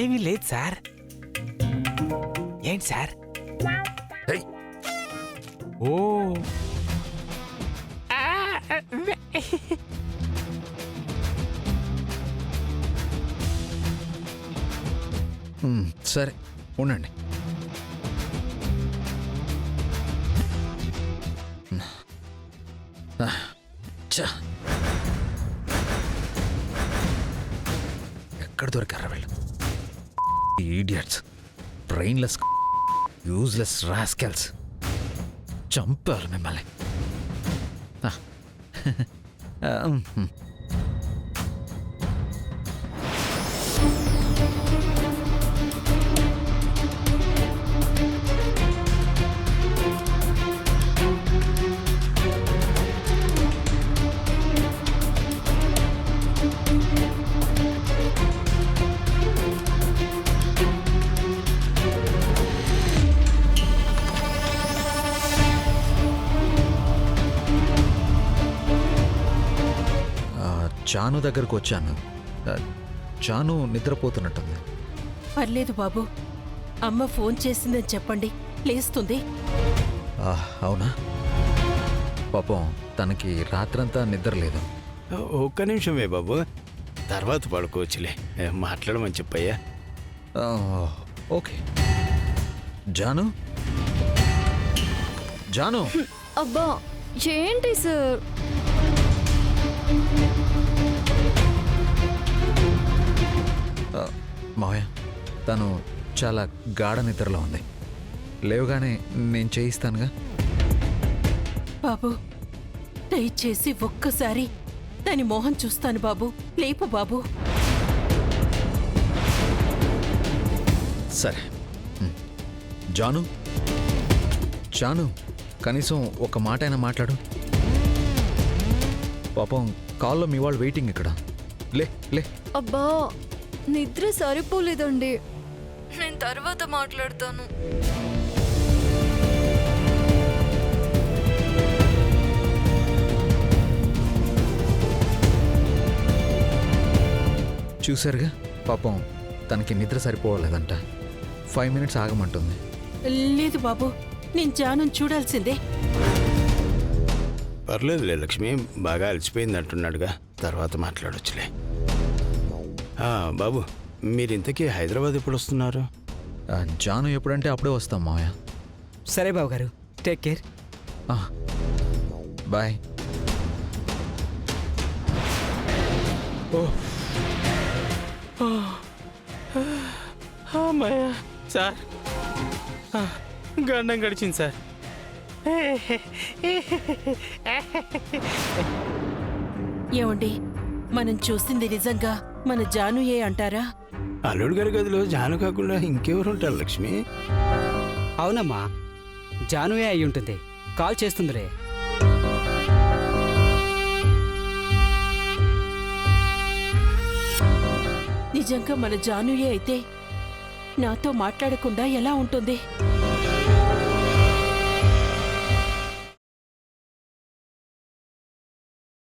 ఏమీ లేదు సార్. ఏంటి సార్? ఓ సరే ఉండండి. ఎక్కడ దొరికారా వీళ్ళు? Idiots, brainless, useless rascals. చంపారు మిమ్మల్ని. జాను దగ్గరకు వచ్చాను. జాను నిద్రపోతున్నట్టుంది. పర్లేదు బాబు, అమ్మ ఫోన్ చేసిందని చెప్పండి, లేస్తుంది. అవునా? పాపం తనకి రాత్రంతా నిద్ర లేదు. ఒక్క నిమిషమే బాబు, తర్వాత పడుకోవచ్చులే, మాట్లాడమని చెప్పయ్యా. ఓకే. జాను, జాను. అబ్బా ఏంటి సార్? మావయ్య, తను చాలా గాఢ నిద్రలో ఉంది. లేవగానే నేను చేయిస్తానుగా. బాబు దయచేసి ఒక్కసారి దాని మోహన్ చూస్తాను బాబు. లేపు బాబు. సరే. జాను, జాను, కనీసం ఒక మాట అయినా మాట్లాడు. పాపం కాల్లో మీ వాళ్ళు వెయిటింగ్ ఇక్కడ. లే లే. అబ్బా నిద్ర సరిపోలేదండి, నేను తర్వాత మాట్లాడతాను. చూసారుగా, పాపం తనకి నిద్ర సరిపోవలేదంట. 5 minutes ఆగమంటుంది. లేదు బాబు, నేను జాను చూడాల్సిందే. పర్లేదులే లక్ష్మి, బాగా అలసిపోయింది అంటున్నాడుగా, తర్వాత మాట్లాడొచ్చులే. బాబు, మీరింతకీ హైదరాబాద్ ఎప్పుడు వస్తున్నారు? జాను ఎప్పుడంటే అప్పుడే వస్తాం మావయ్య. సరే బాబు గారు, టేక్ కేర్. బాయ్. అమ్మాయ్యా సార్, గండం గడిచింది సార్. ఏమండి, మనం చూసింది నిజంగా మన జానుయే అంటారా? అల్లుడు గారి గదిలో జాను కాకుండా ఇంకెవరు ఉంటారు లక్ష్మి? అవునమ్మా, జానుయే అయి ఉంటుంది. కాల్ చేస్తుందిలే. నిజంగా మన జానుయే అయితే నాతో మాట్లాడకుండా ఎలా ఉంటుంది?